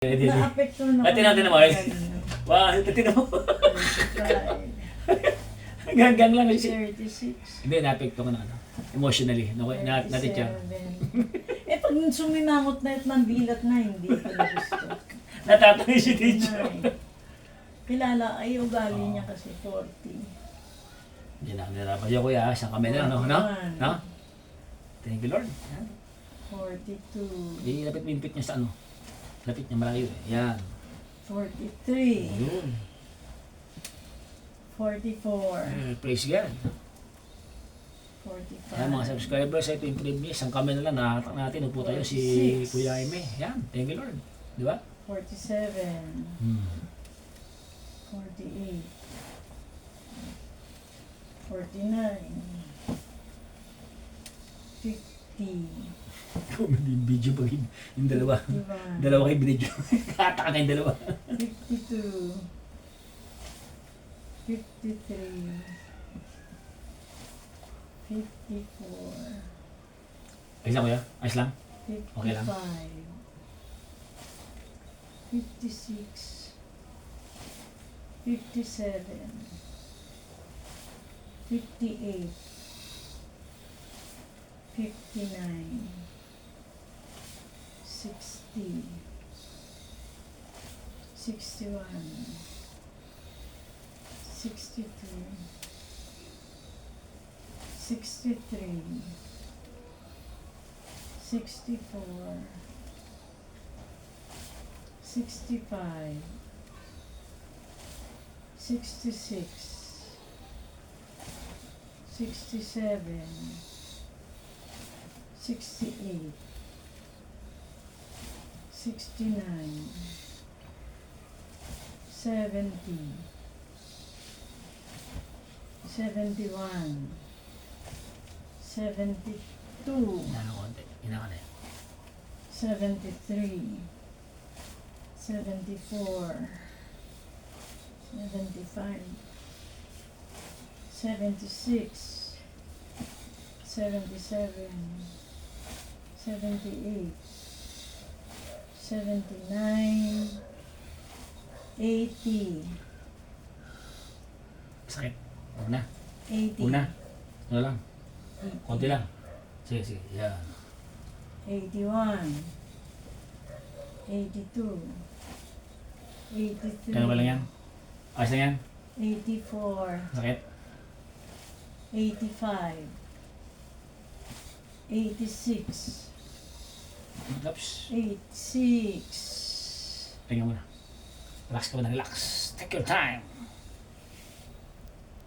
Na-apekto na Dati natin naman. Wow, dati naman. Hanggang lang kasi. 36. Hindi, na-apekto ko na ano. Emotionally. Na-teacher. Pag sumimangot na at mandilat na, hindi ko na gusto. Natatangay si teacher. Kilala, ay ugali niya kasi 40. Hindi na, nilalapas yung kuya. Saan kami na, no? No? Thank you, Lord. 42. Lapit-pinpit niya sa ano. Lapit niya malayo eh. Yan. 43. Yun. 44. Praise God. 45. Yan mga subscribers, ito yung previous. Ang kami na lang, nakatak natin. Upo tayo si Kuya Jaime. Yan. Thank you, Lord. Di ba? 47. 48. 49. 50. Comedy video pag yung dalawa. Dalawa kayo video. Kataka kayong dalawa. 52. 53. 54. Ayos lang kuya? Ayos lang? 55. Okay lang. 56. 57. 58. 59. 60. 61. 62. 63. 64. 65. 66. 67. 68. 69. 70. 71. 72. Ano konti. Ina ka na yan. 73. 74. 75. 76. 77. 78. 79. 80. Sakit. Huwag na. 80. Huwag na. Ano lang. 80. Konti lang. Sige, sige. Yan. 81. 82. 83. Kaya ba lang yan? Ayos lang yan? 84. Sakit? 85. 86. Oops. 86. Tingnan mo na. Relax ka ba na relax. Take your time.